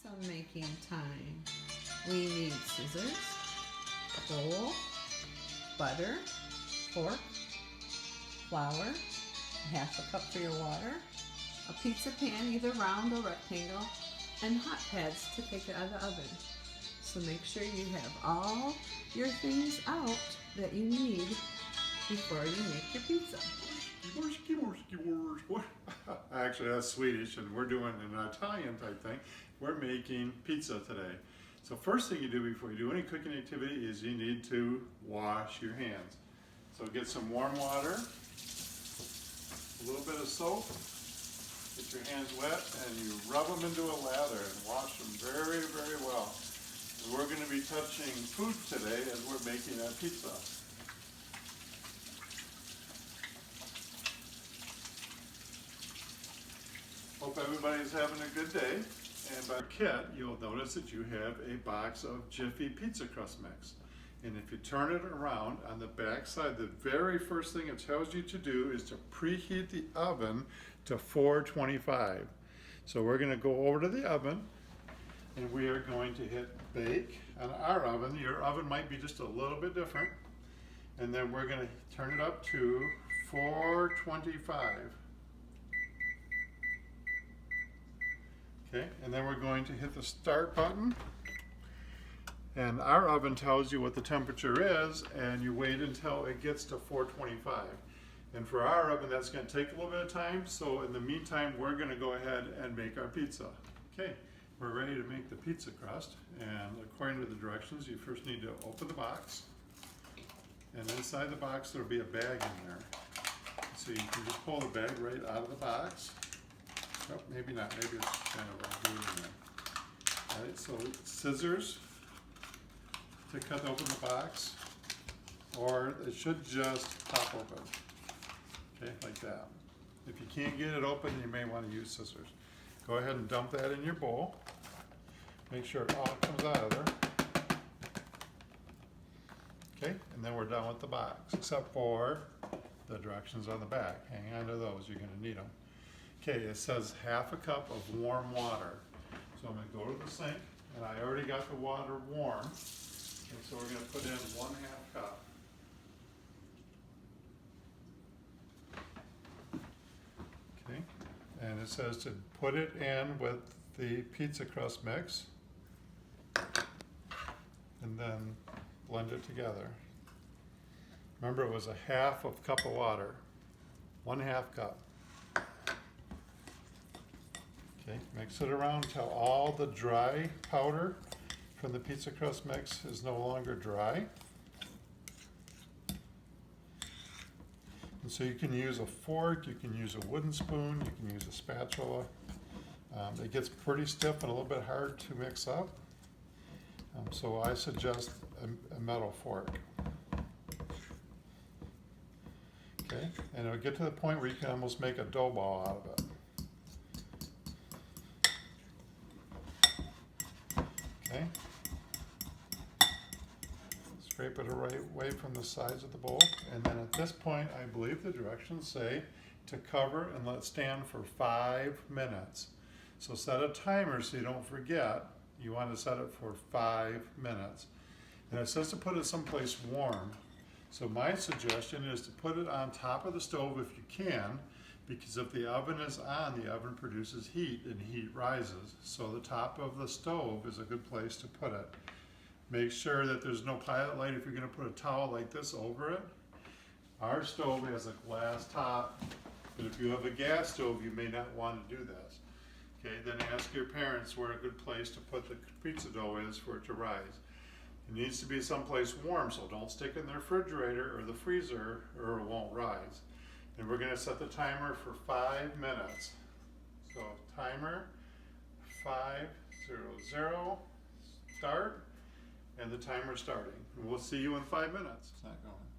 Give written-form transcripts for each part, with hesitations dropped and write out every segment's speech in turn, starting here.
pizza making time. We need scissors, bowl, butter, fork, flour, half a cup for your water, a pizza pan, either round or rectangle, and hot pads to take it out of the oven. So make sure you have all your things out that you need before you make your pizza. Actually, that's Swedish, and we're doing an Italian type thing. We're making pizza today. So first thing you do before you do any cooking activity is you need to wash your hands. So get some warm water, a little bit of soap, get your hands wet, and you rub them into a lather and wash them very, very well. And we're going to be touching food today as we're making our pizza. Hope everybody's having a good day. And by kit, you'll notice that you have a box of Jiffy pizza crust mix. And if you turn it around on the back side, the very first thing it tells you to do is to preheat the oven to 425. So we're going to go over to the oven and we are going to hit bake on our oven. Your oven might be just a little bit different. And then we're going to turn it up to 425. Okay, and then we're going to hit the start button, and our oven tells you what the temperature is, and you wait until it gets to 425. And for our oven, that's going to take a little bit of time, so in the meantime, we're going to go ahead and make our pizza. Okay, we're ready to make the pizza crust, and according to the directions, you first need to open the box, and inside the box there'll be a bag in there. So you can just pull the bag right out of the box. Oh, maybe not. Maybe it's kind of glued in there. All right, so scissors to cut open the box, or it should just pop open. Okay, like that. If you can't get it open, you may want to use scissors. Go ahead and dump that in your bowl. Make sure it all comes out of there. Okay, and then we're done with the box, except for the directions on the back. Hang on to those, you're going to need them. Okay, it says half a cup of warm water. So I'm going to go to the sink, and I already got the water warm. And so we're going to put in 1/2 cup. Okay, and it says to put it in with the pizza crust mix, and then blend it together. Remember, it was a half of cup of water, 1/2 cup. Okay, mix it around until all the dry powder from the pizza crust mix is no longer dry. And so you can use a fork, you can use a wooden spoon, you can use a spatula. It gets pretty stiff and a little bit hard to mix up. So I suggest a metal fork. Okay, and it'll get to the point where you can almost make a dough ball out of it. Okay. Scrape it away from the sides of the bowl, and then at this point, I believe the directions say to cover and let it stand for 5 minutes. So set a timer so you don't forget. You want to set it for 5 minutes. And it says to put it someplace warm. So my suggestion is to put it on top of the stove if you can, because if the oven is on, the oven produces heat and heat rises. So the top of the stove is a good place to put it. Make sure that there's no pilot light if you're going to put a towel like this over it. Our stove has a glass top, but if you have a gas stove, you may not want to do this. Okay, then ask your parents where a good place to put the pizza dough is for it to rise. It needs to be someplace warm, so don't stick it in the refrigerator or the freezer or it won't rise. And we're going to set the timer for 5 minutes. So timer 5:00, start, and the timer's starting. And we'll see you in 5 minutes. It's not going.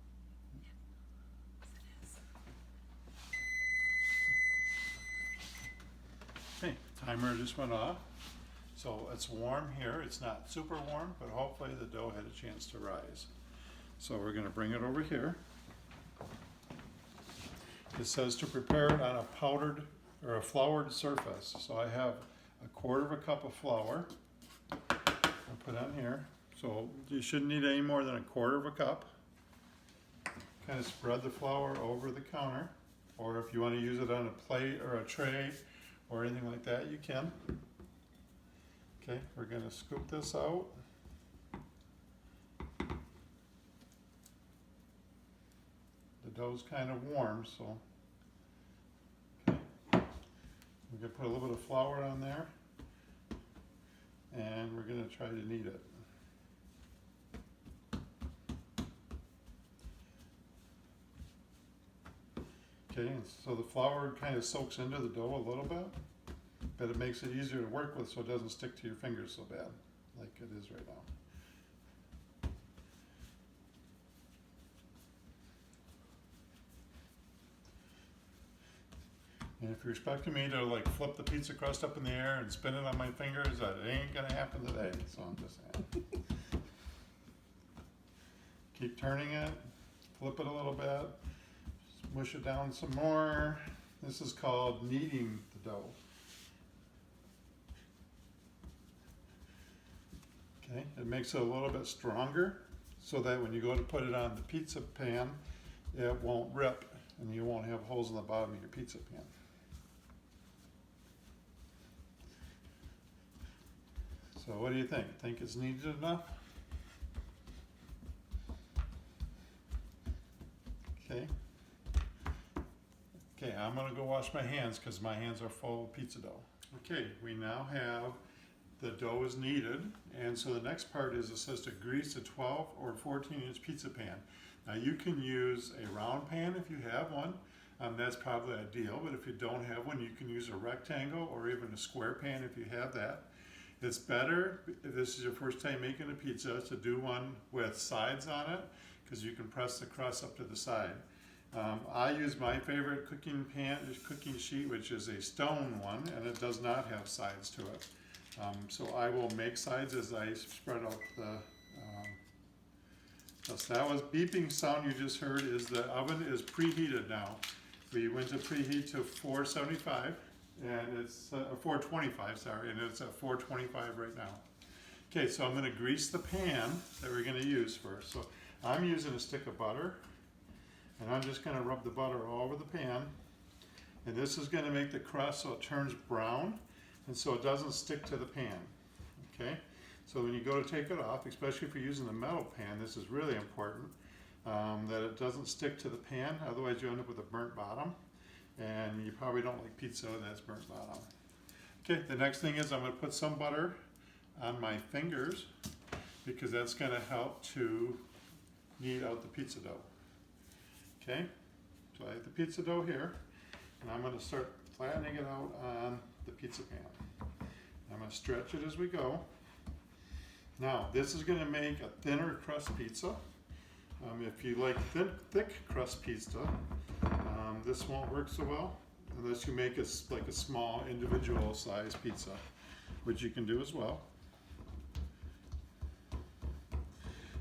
Okay, timer just went off. So it's warm here. It's not super warm, but hopefully the dough had a chance to rise. So we're going to bring it over here. It says to prepare it on a powdered or a floured surface. So I have 1/4 cup of flour. I'll put on here. So you shouldn't need any more than 1/4 cup. Kind of spread the flour over the counter, or if you want to use it on a plate or a tray or anything like that, you can. Okay, we're going to scoop this out. The dough's kind of warm, so okay. We're going to put a little bit of flour on there, and we're going to try to knead it. Okay, and so the flour kind of soaks into the dough a little bit, but it makes it easier to work with so it doesn't stick to your fingers so bad, like it is right now. And if you're expecting me to like flip the pizza crust up in the air and spin it on my fingers, that ain't gonna happen today, so I'm just saying. Keep turning it, flip it a little bit, mush it down some more. This is called kneading the dough. Okay, it makes it a little bit stronger so that when you go to put it on the pizza pan, it won't rip and you won't have holes in the bottom of your pizza pan. So what do you think? Think it's kneaded enough? Okay. Okay, I'm gonna go wash my hands because my hands are full of pizza dough. Okay, we now have the dough is kneaded, and so the next part is it says to grease a 12 or 14-inch pizza pan. Now you can use a round pan if you have one. That's probably ideal, but if you don't have one, you can use a rectangle or even a square pan if you have that. It's better, if this is your first time making a pizza, to do one with sides on it because you can press the crust up to the side. I use my favorite cooking sheet, which is a stone one, and it does not have sides to it. So I will make sides as I spread out the so that was beeping sound you just heard is the oven is preheated now. We went to preheat to 475 and it's 425, sorry, and it's at 425 right now. Okay, so I'm going to grease the pan that we're going to use first. So I'm using a stick of butter, and I'm just going to rub the butter all over the pan. And this is going to make the crust so it turns brown, and so it doesn't stick to the pan. Okay, so when you go to take it off, especially if you're using the metal pan, this is really important that it doesn't stick to the pan. Otherwise, you end up with a burnt bottom, and you probably don't like pizza that's burnt bottom. Okay, the next thing is I'm going to put some butter on my fingers because that's going to help to knead out the pizza dough. Okay, so I have the pizza dough here, and I'm going to start flattening it out on the pizza pan. I'm going to stretch it as we go. Now, this is going to make a thinner crust pizza. If you like thick crust pizza, this won't work so well unless you make it like a small individual size pizza, which you can do as well.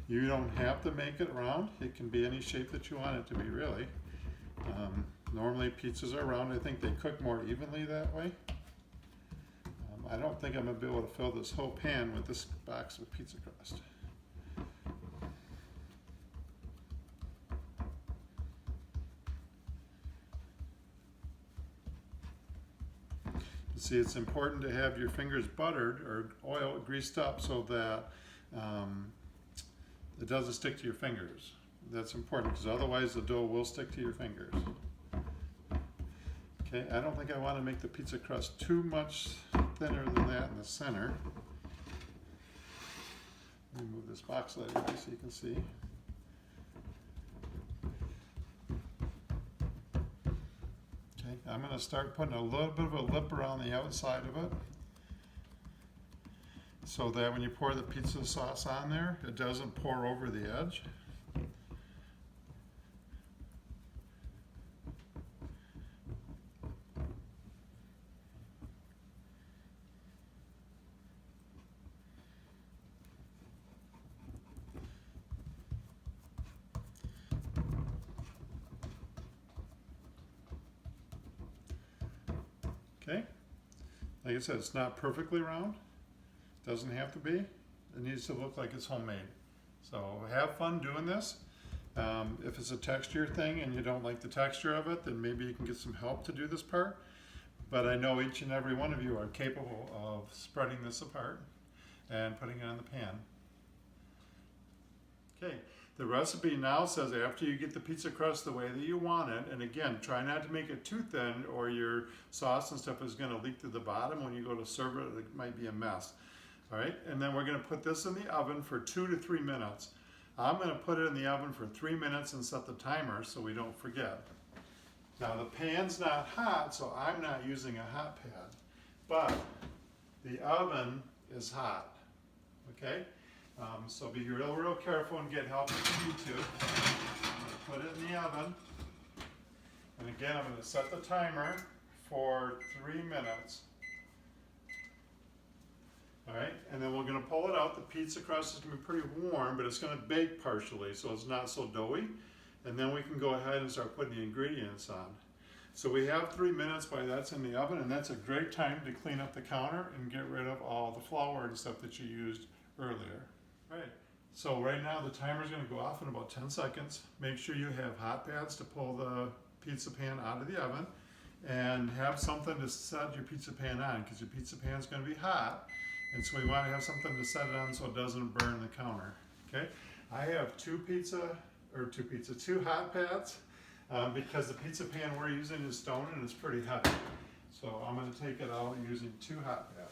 You don't have to make it round. It can be any shape that you want it to be, really. Normally pizzas are round. I think they cook more evenly that way. I don't think I'm going to be able to fill this whole pan with this box of pizza crust. See, it's important to have your fingers buttered or oil greased up so that it doesn't stick to your fingers. That's important because otherwise the dough will stick to your fingers. Okay, I don't think I want to make the pizza crust too much thinner than that in the center. Let me move this box light away so you can see. Okay, I'm going to start putting a little bit of a lip around the outside of it so that when you pour the pizza sauce on there, it doesn't pour over the edge. Okay, Like I said, it's not perfectly round. Doesn't have to be. It needs to look like it's homemade. So have fun doing this. If it's a texture thing and you don't like the texture of it, then maybe you can get some help to do this part. But I know each and every one of you are capable of spreading this apart and putting it on the pan. Okay, the recipe now says after you get the pizza crust the way that you want it, and again, try not to make it too thin or your sauce and stuff is going to leak to the bottom. When you go to serve it, it might be a mess. All right, and then we're going to put this in the oven for 2 to 3 minutes. I'm going to put it in the oven for 3 minutes and set the timer so we don't forget. Now the pan's not hot, so I'm not using a hot pad, but the oven is hot, okay? So be real careful and get help if you need to. Put it in the oven, and again I'm going to set the timer for 3 minutes. All right, and then we're going to pull it out. The pizza crust is going to be pretty warm, but it's going to bake partially, so it's not so doughy. And then we can go ahead and start putting the ingredients on. So we have 3 minutes while that's in the oven, and that's a great time to clean up the counter and get rid of all the flour and stuff that you used earlier. All right, so right now the timer is going to go off in about 10 seconds. Make sure you have hot pads to pull the pizza pan out of the oven, and have something to set your pizza pan on, because your pizza pan is going to be hot. And so we want to have something to set it on so it doesn't burn the counter, okay? I have two hot pads because the pizza pan we're using is stone and it's pretty heavy. So I'm going to take it out using 2 hot pads.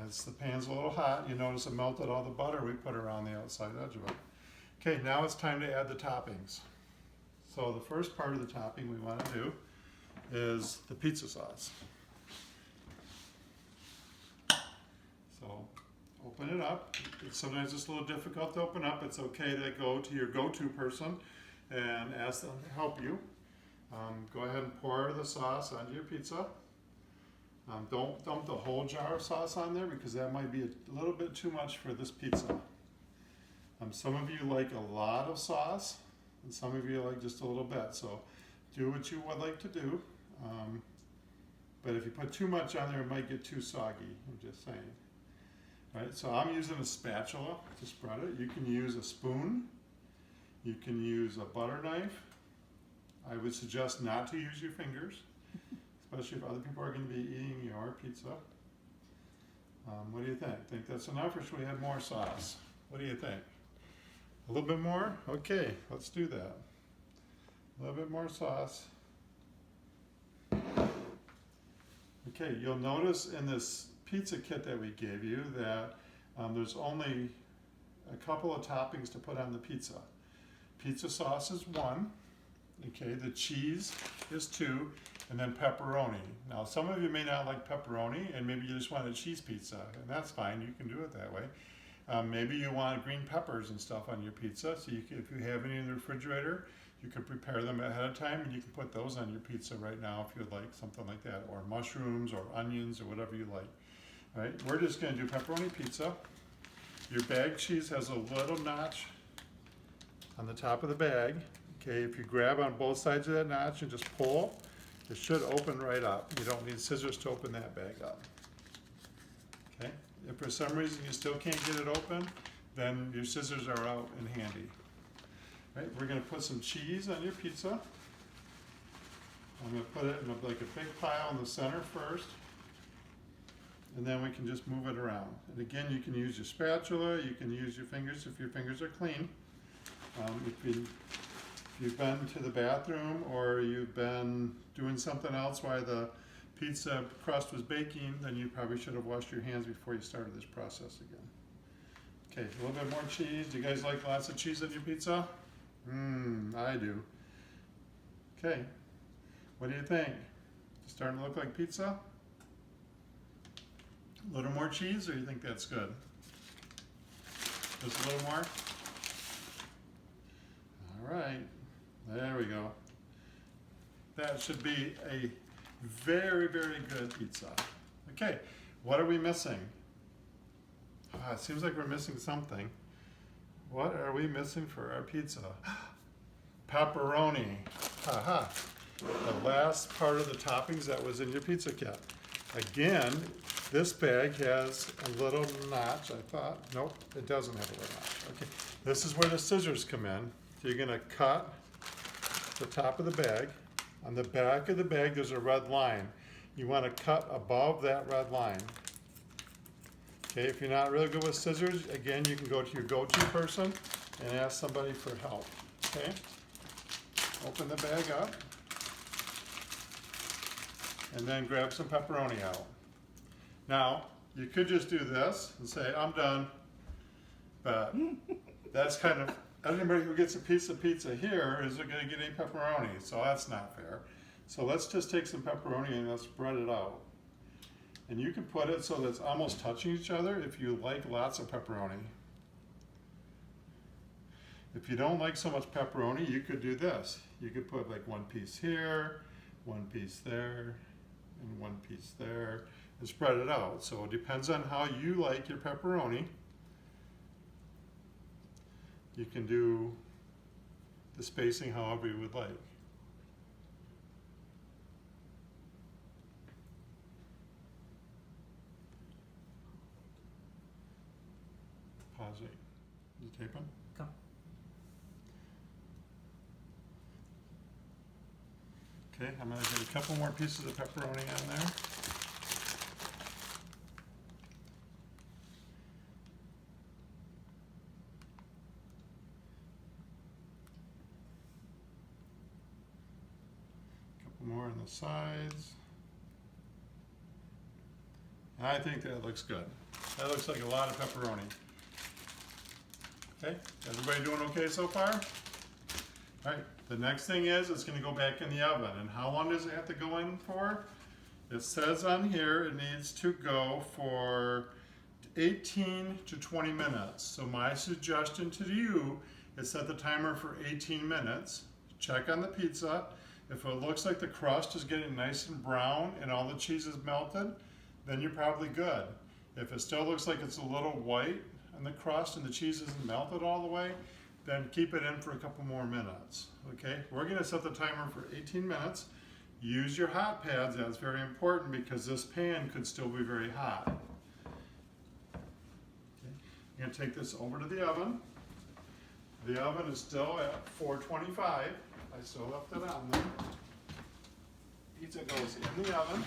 As the pan's a little hot, you notice it melted all the butter we put around the outside edge of it. Okay, now it's time to add the toppings. So the first part of the topping we want to do is the pizza sauce. So open it up. Sometimes it's a little difficult to open up. It's okay to go to your go-to person and ask them to help you. Go ahead and pour the sauce onto your pizza. Don't dump the whole jar of sauce on there because that might be a little bit too much for this pizza. Some of you like a lot of sauce and some of you like just a little bit. So do what you would like to do. But if you put too much on there, it might get too soggy. I'm just saying. All right, so I'm using a spatula to spread it. You can use a spoon. You can use a butter knife. I would suggest not to use your fingers, especially if other people are going to be eating your pizza. What do you think? Think that's enough, or should we have more sauce? What do you think? A little bit more? Okay, let's do that. A little bit more sauce. Okay, you'll notice in this pizza kit that we gave you that there's only a couple of toppings to put on the pizza. Pizza sauce is 1. Okay, the cheese is 2, and then pepperoni. Now, some of you may not like pepperoni, and maybe you just want a cheese pizza, and that's fine. You can do it that way. Maybe you want green peppers and stuff on your pizza, so if you have any in the refrigerator, you can prepare them ahead of time, and you can put those on your pizza right now if you'd like, something like that, or mushrooms, or onions, or whatever you like. All right, we're just going to do pepperoni pizza. Your bag cheese has a little notch on the top of the bag. Okay, if you grab on both sides of that notch and just pull, it should open right up. You don't need scissors to open that bag up. Okay, if for some reason you still can't get it open, then your scissors are out and handy. All right, we're going to put some cheese on your pizza. I'm going to put it in like a big pile in the center first, and then we can just move it around. And again, you can use your spatula, you can use your fingers if your fingers are clean. If you've been to the bathroom or you've been doing something else while the pizza crust was baking, then you probably should have washed your hands before you started this process again. Okay, a little bit more cheese. Do you guys like lots of cheese on your pizza? I do. Okay, what do you think? Starting to look like pizza? A little more cheese, or you think that's good? Just a little more? All right. There we go. That should be a very, very good pizza. Okay, what are we missing? It seems like we're missing something. What are we missing for our pizza? Pepperoni. Haha. The last part of the toppings that was in your pizza kit. Again, this bag has a little notch, I thought. Nope, it doesn't have a little notch. Okay, this is where the scissors come in. So you're gonna cut the top of the bag. On the back of the bag, there's a red line. You wanna cut above that red line. Okay, if you're not really good with scissors, again, you can go to your go-to person and ask somebody for help, okay? Open the bag up. And then grab some pepperoni out. Now, you could just do this and say, I'm done. But that's kind of, anybody who gets a piece of pizza here isn't gonna get any pepperoni, so that's not fair. So let's just take some pepperoni and let's spread it out. And you can put it so that it's almost touching each other if you like lots of pepperoni. If you don't like so much pepperoni, you could do this. You could put like one piece here, one piece there, and one piece there, and spread it out. So it depends on how you like your pepperoni. You can do the spacing however you would like. Pause it. You taping? Go. Okay, I'm going to get a couple more pieces of pepperoni on there. Couple more on the sides. I think that looks good. That looks like a lot of pepperoni. Okay, everybody doing okay so far? All right, the next thing is it's going to go back in the oven. And how long does it have to go in for? It says on here it needs to go for 18 to 20 minutes. So my suggestion to you is set the timer for 18 minutes. Check on the pizza. If it looks like the crust is getting nice and brown and all the cheese is melted, then you're probably good. If it still looks like it's a little white on the crust and the cheese isn't melted all the way, then keep it in for a couple more minutes. Okay, we're going to set the timer for 18 minutes. Use your hot pads, that's very important because this pan could still be very hot. Okay. I'm going to take this over to the oven. The oven is still at 425. I still left it on there. Pizza goes in the oven.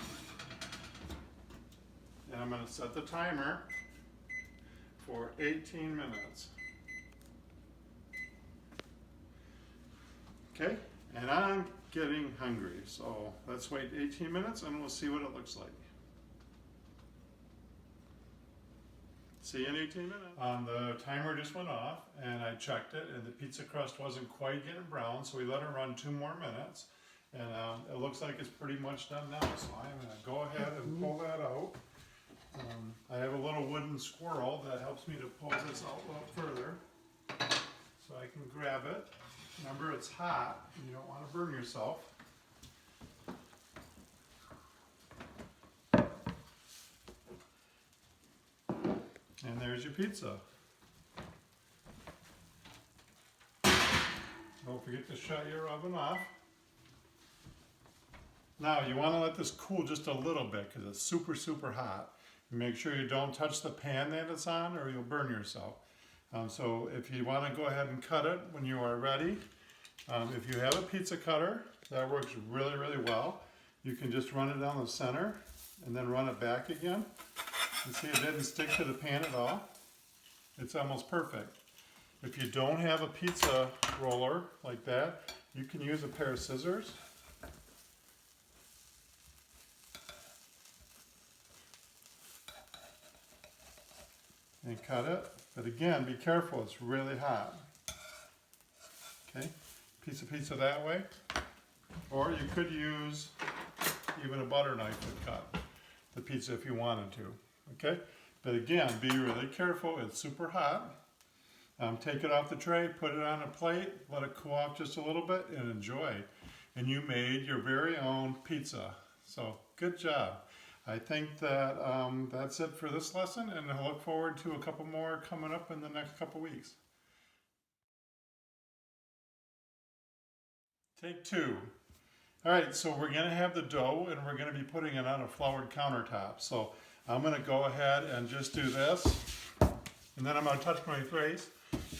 And I'm going to set the timer for 18 minutes. Okay, and I'm getting hungry, so let's wait 18 minutes and we'll see what it looks like. See you in 18 minutes. The timer just went off and I checked it and the pizza crust wasn't quite getting brown, so we let it run 2 more minutes. And it looks like it's pretty much done now, so I'm going to go ahead and pull that out. I have a little wooden squirrel that helps me to pull this out a little further so I can grab it. Remember, it's hot and you don't want to burn yourself. And there's your pizza. Don't forget to shut your oven off. Now you want to let this cool just a little bit because it's super, super hot. Make sure you don't touch the pan that it's on or you'll burn yourself. So if you want to go ahead and cut it when you are ready, if you have a pizza cutter, that works really, really well. You can just run it down the center and then run it back again. You see it didn't stick to the pan at all. It's almost perfect. If you don't have a pizza roller like that, you can use a pair of scissors. And cut it, but again, be careful, it's really hot. Okay, piece of pizza that way, or you could use even a butter knife to cut the pizza if you wanted to. Okay, but again, be really careful, it's super hot. Take it off the tray, put it on a plate, let it cool off just a little bit, and enjoy. And you made your very own pizza, so good job. I think that that's it for this lesson, and I look forward to a couple more coming up in the next couple weeks. Take 2. All right, so we're gonna have the dough and we're gonna be putting it on a floured countertop. So I'm gonna go ahead and just do this, and then I'm gonna touch my face,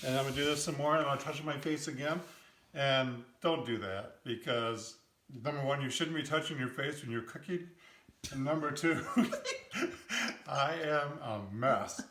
and I'm gonna do this some more, and I'm gonna touch my face again. And don't do that, because number 1, you shouldn't be touching your face when you're cooking, and number 2, I am a mess.